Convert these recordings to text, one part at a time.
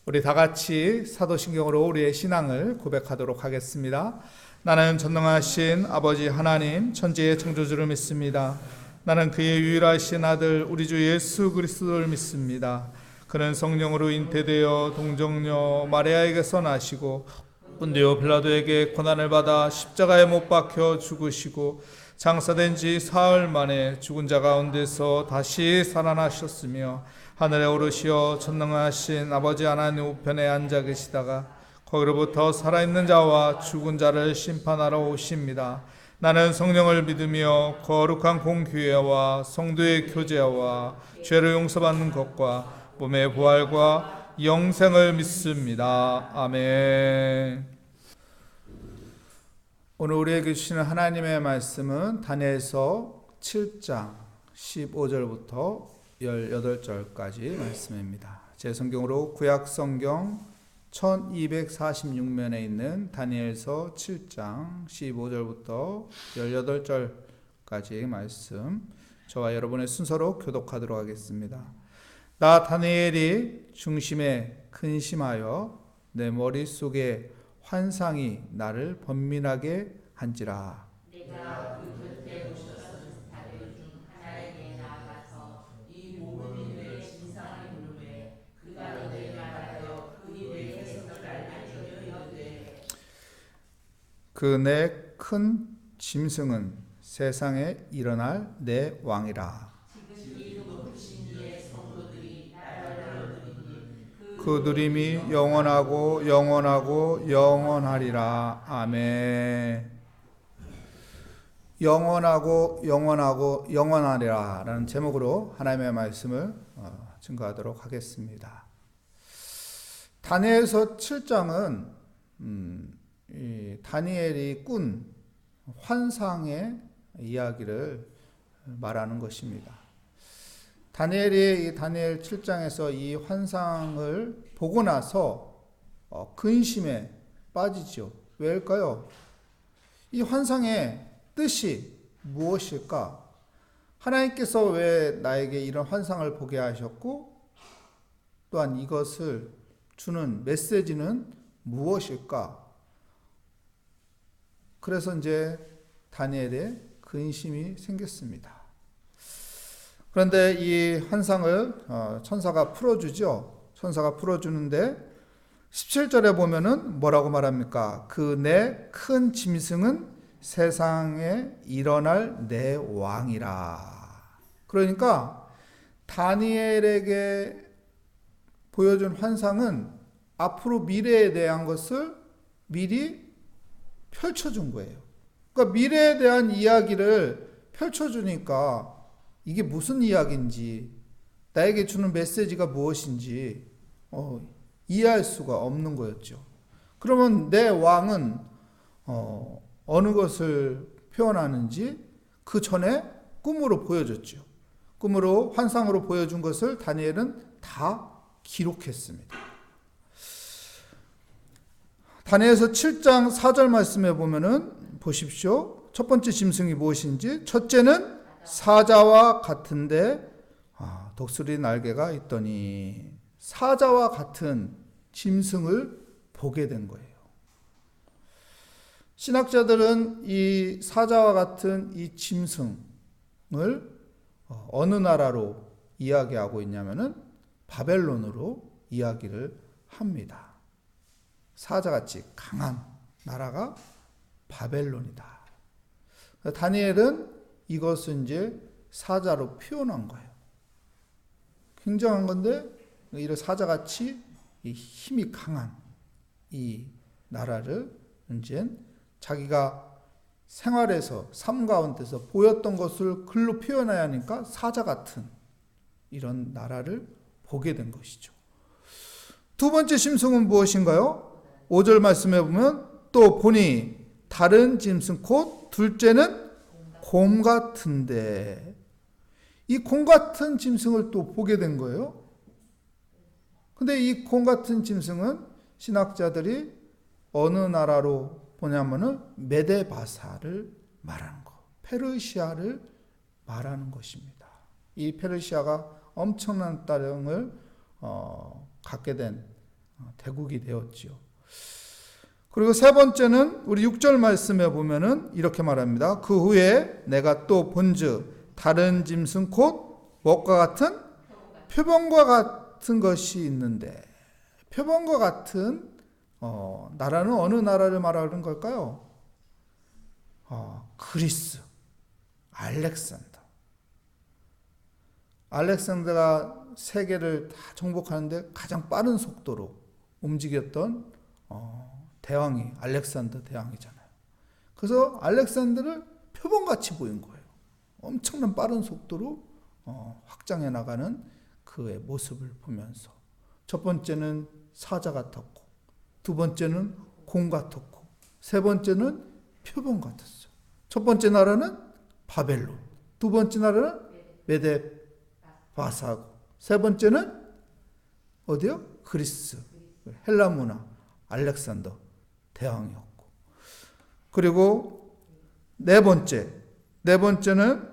우리 다 같이 사도신경으로 우리의 신앙을 고백하도록 하겠습니다. 나는 전능하신 아버지 하나님 천지의 창조주를 믿습니다. 나는 그의 유일하신 아들 우리 주 예수 그리스도를 믿습니다. 그는 성령으로 잉태되어 동정녀 마리아에게서 나시고 본디오 빌라도에게 고난을 받아 십자가에 못 박혀 죽으시고 장사된 지 사흘 만에 죽은 자 가운데서 다시 살아나셨으며 하늘에 오르시어 전능하신 아버지 하나님 우편에 앉아 계시다가 거기로부터 살아있는 자와 죽은 자를 심판하러 오십니다. 나는 성령을 믿으며 거룩한 공교회와 성도의 교제와 죄를 용서받는 것과 몸의 부활과 영생을 믿습니다. 아멘. 오늘 우리에게 주시는 하나님의 말씀은 다니엘서 7장 15절부터 18절까지 말씀입니다. 제 성경으로 구약 성경 1246면에 있는 다니엘서 7장 15절부터 18절까지의 말씀, 저와 여러분의 순서로 교독하도록 하겠습니다. 나 다니엘이 중심에 근심하여 내 머릿속에 환상이 나를 번민하게 한지라. 내가 그 곁에 오셨던 스타들 중 하나에게 나아가서 이 모든 일의 진상을 물으매 그가 너에게 말하여 그 일의 해석을 알려주려 이르되 그 내 큰 짐승은 세상에 일어날 내 왕이라. 그 누림이 영원하고 영원하고 영원하리라. 아멘. 영원하고 영원하고 영원하리라 라는 제목으로 하나님의 말씀을 증거하도록 하겠습니다. 다니엘서 7장은 다니엘이 꾼 환상의 이야기를 말하는 것입니다. 다니엘이 다니엘 7장에서 이 환상을 보고 나서 근심에 빠지죠. 왜일까요? 이 환상의 뜻이 무엇일까? 하나님께서 왜 나에게 이런 환상을 보게 하셨고 또한 이것을 주는 메시지는 무엇일까? 그래서 이제 다니엘의 근심이 생겼습니다. 그런데 이 환상을 천사가 풀어주죠. 천사가 풀어주는데 17절에 보면은 뭐라고 말합니까? 그 내 큰 짐승은 세상에 일어날 내 왕이라. 그러니까 다니엘에게 보여준 환상은 앞으로 미래에 대한 것을 미리 펼쳐준 거예요. 그러니까 미래에 대한 이야기를 펼쳐주니까 이게 무슨 이야기인지, 나에게 주는 메시지가 무엇인지 이해할 수가 없는 거였죠. 그러면 내 왕은 어느 것을 표현하는지 그 전에 꿈으로 보여줬죠. 꿈으로 환상으로 보여준 것을 다니엘은 다 기록했습니다. 다니엘서 7장 4절 말씀에 보면은 보십시오. 첫 번째 짐승이 무엇인지, 첫째는 사자와 같은데 독수리 날개가 있더니, 사자와 같은 짐승을 보게 된 거예요. 신학자들은 이 사자와 같은 이 짐승을 어느 나라로 이야기하고 있냐면은 바벨론으로 이야기를 합니다. 사자같이 강한 나라가 바벨론이다. 다니엘은 이것을 이제 사자로 표현한 거예요. 굉장한 건데, 이런 사자같이 이 힘이 강한 이 나라를 이제 자기가 생활에서, 삶 가운데서 보였던 것을 글로 표현해야 하니까 사자 같은 이런 나라를 보게 된 것이죠. 두 번째 짐승은 무엇인가요? 5절 말씀해 보면 또 보니 다른 짐승 곧 둘째는 곰 같은데, 이 곰 같은 짐승을 또 보게 된 거예요. 근데 이 곰 같은 짐승은 신학자들이 어느 나라로 보냐면은 메데바사를 말하는 거, 페르시아를 말하는 것입니다. 이 페르시아가 엄청난 땅을 갖게 된 대국이 되었지요. 그리고 세 번째는 우리 6절 말씀에 보면은 이렇게 말합니다. 그 후에 내가 또 본즉 다른 짐승 곧 무엇과 같은 표범과 같은 것이 있는데, 표범과 같은 나라는 어느 나라를 말하는 걸까요? 그리스, 알렉산더가 세계를 다 정복하는데 가장 빠른 속도로 움직였던 대왕이 알렉산더 대왕이잖아요. 그래서 알렉산더를 표범같이 보인 거예요. 엄청난 빠른 속도로 확장해 나가는 그의 모습을 보면서 첫 번째는 사자 같았고, 두 번째는 공 같았고, 세 번째는 표범 같았어요. 첫 번째 나라는 바벨론, 두 번째 나라는 메데 바사고, 세 번째는 어디요? 그리스, 헬라 문화, 알렉산더 대왕이었고, 그리고 네 번째는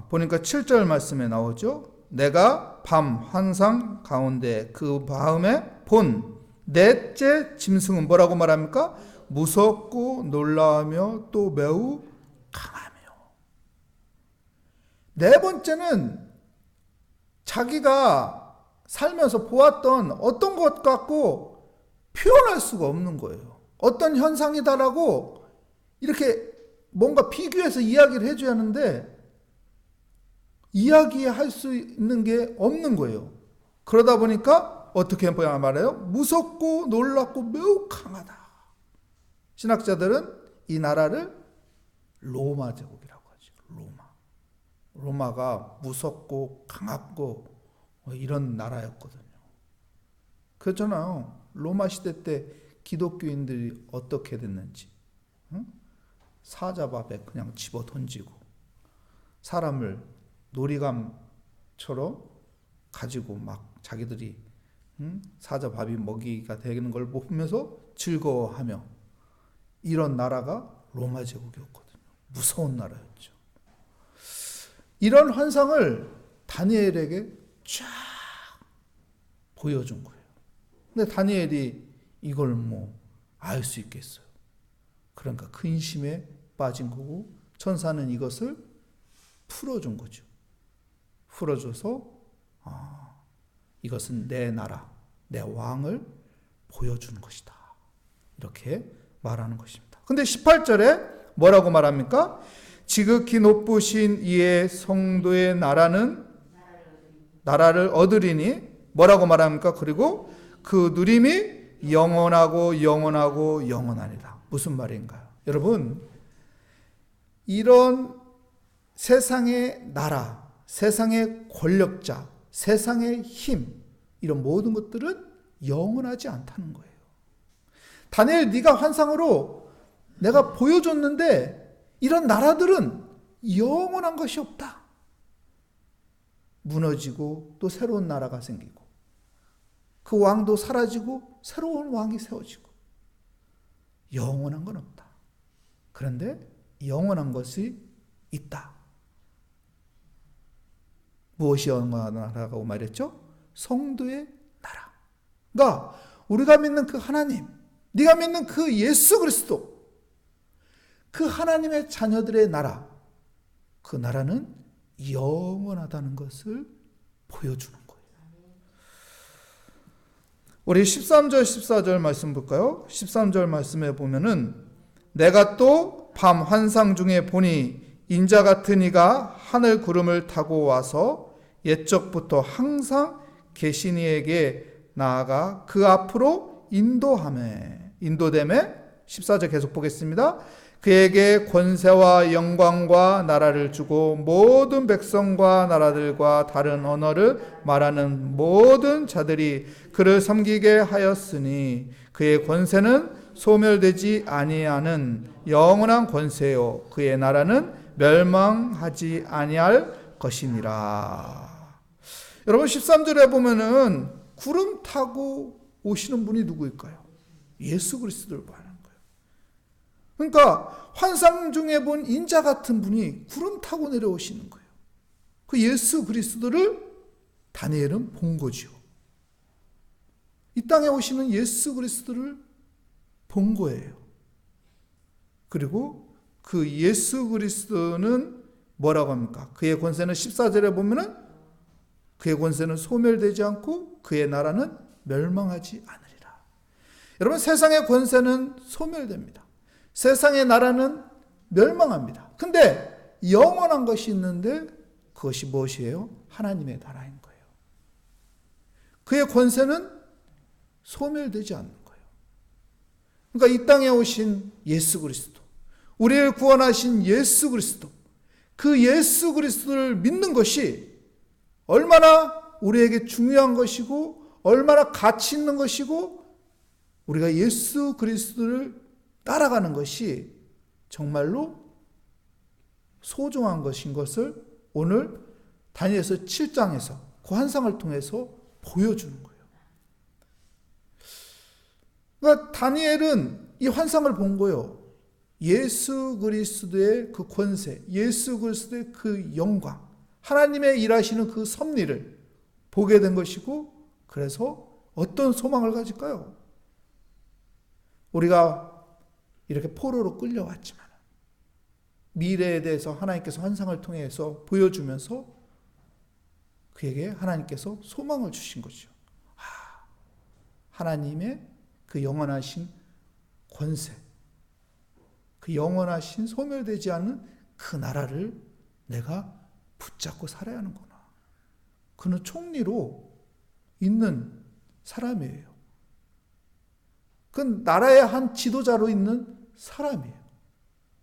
보니까 7절 말씀에 나오죠. 내가 밤 환상 가운데 그 밤에 본 넷째 짐승은 뭐라고 말합니까? 무섭고 놀라우며 또 매우 강하며. 네 번째는 자기가 살면서 보았던 어떤 것 갖고 표현할 수가 없는 거예요. 어떤 현상이다라고 이렇게 뭔가 비교해서 이야기를 해줘야 하는데 이야기할 수 있는 게 없는 거예요. 그러다 보니까 어떻게 말해요? 무섭고 놀랍고 매우 강하다. 신학자들은 이 나라를 로마 제국이라고 하죠. 로마가 무섭고 강하고 이런 나라였거든요. 그렇잖아요. 로마 시대 때 기독교인들이 어떻게 됐는지, 사자밥에 그냥 집어 던지고 사람을 놀이감처럼 가지고 막 자기들이 사자밥이 먹이가 되는 걸 보면서 즐거워하며, 이런 나라가 로마 제국이었거든요. 무서운 나라였죠. 이런 환상을 다니엘에게 쫙 보여준 거예요. 근데 다니엘이 이걸 알 수 있겠어요. 그러니까 근심에 빠진 거고, 천사는 이것을 풀어준 거죠. 풀어줘서 이것은 내 나라, 내 왕을 보여주는 것이다. 이렇게 말하는 것입니다. 근데 18절에 뭐라고 말합니까? 지극히 높으신 이의 성도의 나라를 얻으리니 뭐라고 말합니까? 그리고 그 누림이 영원하고 영원하고 영원하리라. 무슨 말인가요? 여러분, 이런 세상의 나라, 세상의 권력자, 세상의 힘, 이런 모든 것들은 영원하지 않다는 거예요. 다니엘, 네가 환상으로 내가 보여줬는데 이런 나라들은 영원한 것이 없다. 무너지고 또 새로운 나라가 생기고, 그 왕도 사라지고 새로운 왕이 세워지고, 영원한 건 없다. 그런데 영원한 것이 있다. 무엇이 영원한 나라라고 말했죠? 성도의 나라. 그러니까 우리가 믿는 그 하나님, 네가 믿는 그 예수 그리스도, 그 하나님의 자녀들의 나라, 그 나라는 영원하다는 것을 보여주는 거예요. 우리 13절 14절 말씀 볼까요? 13절 말씀에 보면은 내가 또 밤 환상 중에 보니 인자 같은 이가 하늘 구름을 타고 와서 옛적부터 항상 계신 이에게 나아가 그 앞으로 인도되매. 14절 계속 보겠습니다. 그에게 권세와 영광과 나라를 주고 모든 백성과 나라들과 다른 언어를 말하는 모든 자들이 그를 섬기게 하였으니 그의 권세는 소멸되지 아니하는 영원한 권세요 그의 나라는 멸망하지 아니할 것이니라. 여러분, 13절에 보면은 구름 타고 오시는 분이 누구일까요? 예수 그리스도를 말하는 거예요. 그러니까 환상 중에 본 인자 같은 분이 구름 타고 내려오시는 거예요. 그 예수 그리스도를 다니엘은 본 거죠. 이 땅에 오시는 예수 그리스도를 본 거예요. 그리고 그 예수 그리스도는 뭐라고 합니까? 그의 권세는 14절에 보면은 그의 권세는 소멸되지 않고 그의 나라는 멸망하지 않으리라. 여러분, 세상의 권세는 소멸됩니다. 세상의 나라는 멸망합니다. 근데 영원한 것이 있는데 그것이 무엇이에요? 하나님의 나라인 거예요. 그의 권세는 소멸되지 않는 거예요. 그러니까 이 땅에 오신 예수 그리스도, 우리를 구원하신 예수 그리스도, 그 예수 그리스도를 믿는 것이 얼마나 우리에게 중요한 것이고 얼마나 가치 있는 것이고 우리가 예수 그리스도를 따라가는 것이 정말로 소중한 것인 것을 오늘 다니엘서 7장에서 그 환상을 통해서 보여주는 거예요. 그러니까 다니엘은 이 환상을 본 거예요. 예수 그리스도의 그 권세, 예수 그리스도의 그 영광, 하나님의 일하시는 그 섭리를 보게 된 것이고, 그래서 어떤 소망을 가질까요? 우리가 이렇게 포로로 끌려왔지만 미래에 대해서 하나님께서 환상을 통해서 보여주면서 그에게 하나님께서 소망을 주신 거죠. 하나님의 그 영원하신 권세, 그 영원하신 소멸되지 않는 그 나라를 내가 붙잡고 살아야 하는구나. 그는 총리로 있는 사람이에요. 그 나라의 한 지도자로 있는 사람이에요.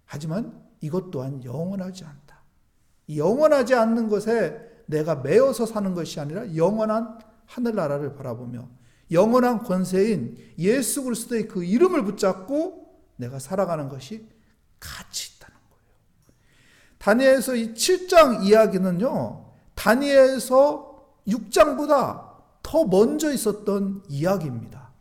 하지만 이것 또한 영원하지 않다. 영원하지 않는 것에 내가 매여서 사는 것이 아니라 영원한 하늘나라를 바라보며 영원한 권세인 예수 그리스도의 그 이름을 붙잡고 내가 살아가는 것이 가치 있다는 거예요. 다니엘서 이 7장 이야기는요, 다니엘서 6장보다 더 먼저 있었던 이야기입니다.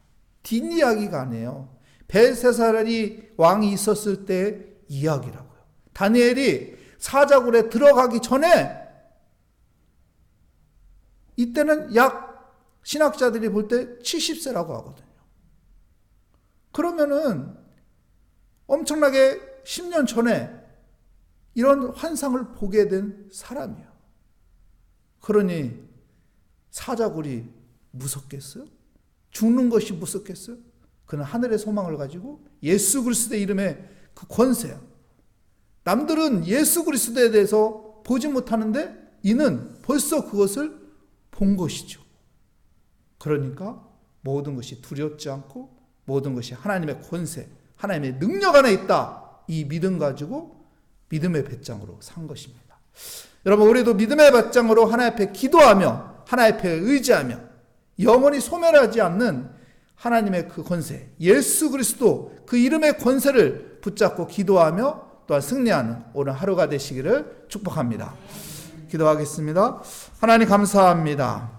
뒷이야기가 아니에요. 벨사살이 왕이 있었을 때 이야기라고요. 다니엘이 사자굴에 들어가기 전에, 이때는 약 신학자들이 볼 때 70세라고 하거든요. 그러면은 엄청나게 10년 전에 이런 환상을 보게 된 사람이에요. 그러니 사자굴이 무섭겠어요? 죽는 것이 무섭겠어요? 그는 하늘의 소망을 가지고 예수 그리스도의 이름에 그 권세야. 남들은 예수 그리스도에 대해서 보지 못하는데 이는 벌써 그것을 본 것이죠. 그러니까 모든 것이 두렵지 않고 모든 것이 하나님의 권세, 하나님의 능력 안에 있다. 이 믿음 가지고 믿음의 배짱으로 산 것입니다. 여러분, 우리도 믿음의 배짱으로 하나님 앞에 기도하며 하나님 앞에 의지하며 영원히 소멸하지 않는 하나님의 그 권세, 예수 그리스도 그 이름의 권세를 붙잡고 기도하며 또한 승리하는 오늘 하루가 되시기를 축복합니다. 기도하겠습니다. 하나님 감사합니다.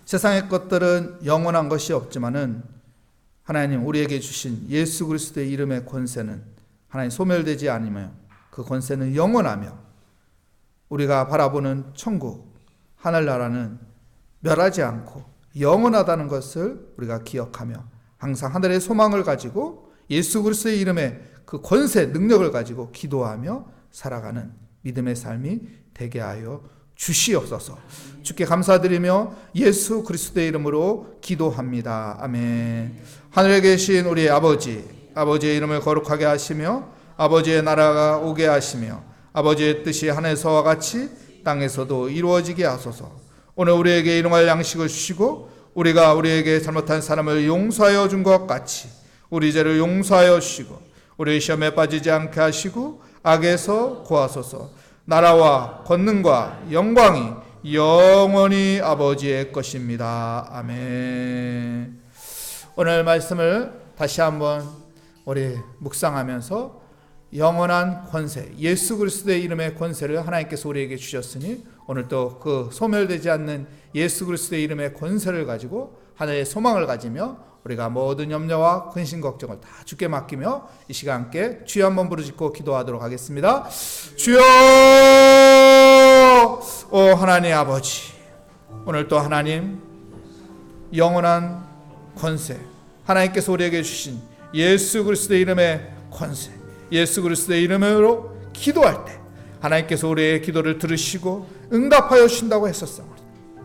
세상의 것들은 영원한 것이 없지만은 하나님 우리에게 주신 예수 그리스도의 이름의 권세는 하나님 소멸되지 않으며 그 권세는 영원하며 우리가 바라보는 천국 하늘나라는 멸하지 않고 영원하다는 것을 우리가 기억하며 항상 하늘의 소망을 가지고 예수 그리스도의 이름의 그 권세 능력을 가지고 기도하며 살아가는 믿음의 삶이 되게 하여 주시옵소서. 주께 감사드리며 예수 그리스도의 이름으로 기도합니다. 아멘. 하늘에 계신 우리 아버지의 이름을 거룩하게 하시며 아버지의 나라가 오게 하시며 아버지의 뜻이 하늘에서와 같이 땅에서도 이루어지게 하소서. 오늘 우리에게 일용할 양식을 주시고 우리가 우리에게 잘못한 사람을 용서하여 준 것 같이 우리 죄를 용서하여 주시고 우리 시험에 빠지지 않게 하시고 악에서 구하소서. 나라와 권능과 영광이 영원히 아버지의 것입니다. 아멘. 오늘 말씀을 다시 한번 우리 묵상하면서 영원한 권세, 예수 그리스도의 이름의 권세를 하나님께서 우리에게 주셨으니 오늘 또 그 소멸되지 않는 예수 그리스도의 이름의 권세를 가지고 하나의 소망을 가지며 우리가 모든 염려와 근심 걱정을 다 주께 맡기며 이 시간 함께 주여 한번 부르짖고 기도하도록 하겠습니다. 주여, 오 하나님 아버지, 오늘 또 하나님 영원한 권세, 하나님께서 우리에게 주신 예수 그리스도의 이름의 권세, 예수 그리스도의 이름으로 기도할 때 하나님께서 우리의 기도를 들으시고 응답하여 주신다고 했었습니다.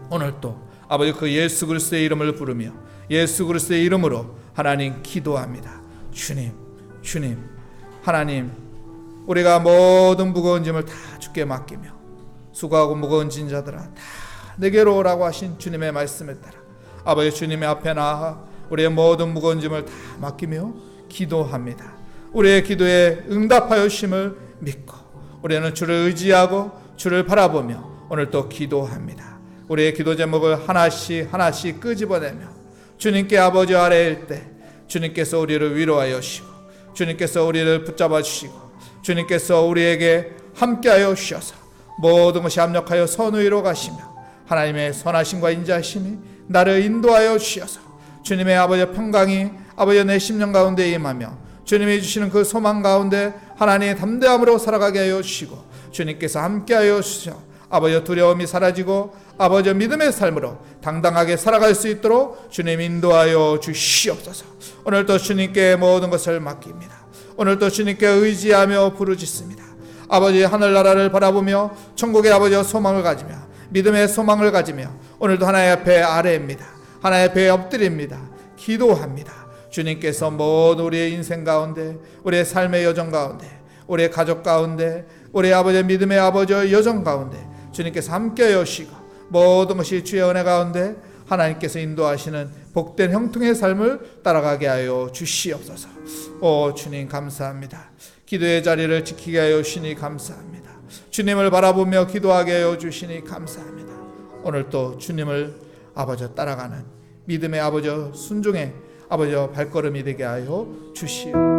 오늘 또 아버지 그 예수 그리스도의 이름을 부르며 예수 그리스도의 이름으로 하나님 기도합니다. 주님, 주님, 하나님, 우리가 모든 무거운 짐을 다 주께 맡기며 수고하고 무거운 짐 자들아 다 내게로 오라고 하신 주님의 말씀에 따라 아버지 주님의 앞에 나아 우리의 모든 무거운 짐을 다 맡기며 기도합니다. 우리의 기도에 응답하여 주심을 믿고 우리는 주를 의지하고 주를 바라보며 오늘 또 기도합니다. 우리의 기도 제목을 하나씩 하나씩 끄집어내며 주님께 아버지 아래일 때 주님께서 우리를 위로하여 주시고 주님께서 우리를 붙잡아 주시고 주님께서 우리에게 함께하여 주셔서 모든 것이 합력하여 선의로 가시며 하나님의 선하심과 인자하심이 나를 인도하여 주셔서 주님의 아버지 평강이 아버지 내 심령 가운데 임하며 주님이 주시는 그 소망 가운데 하나님의 담대함으로 살아가게 하여 주시고 주님께서 함께하여 주셔서 아버지 두려움이 사라지고 아버지 믿음의 삶으로 당당하게 살아갈 수 있도록 주님 인도하여 주시옵소서. 오늘도 주님께 모든 것을 맡깁니다. 오늘도 주님께 의지하며 부르짖습니다. 아버지 하늘나라를 바라보며 천국의 아버지와 소망을 가지며 믿음의 소망을 가지며 오늘도 하나님 앞에 아뢰입니다. 하나님 앞에 엎드립니다. 기도합니다. 주님께서 모든 우리의 인생 가운데 우리의 삶의 여정 가운데 우리의 가족 가운데 우리 아버지의 믿음의 아버지의 여정 가운데 주님께서 함께 여시고 모든 것이 주의 은혜 가운데 하나님께서 인도하시는 복된 형통의 삶을 따라가게 하여 주시옵소서. 오 주님 감사합니다. 기도의 자리를 지키게 하여 주시니 감사합니다. 주님을 바라보며 기도하게 하여 주시니 감사합니다. 오늘 또 주님을 아버지 따라가는 믿음의 아버지 순종의 아버지 발걸음이 되게 하여 주시옵소서.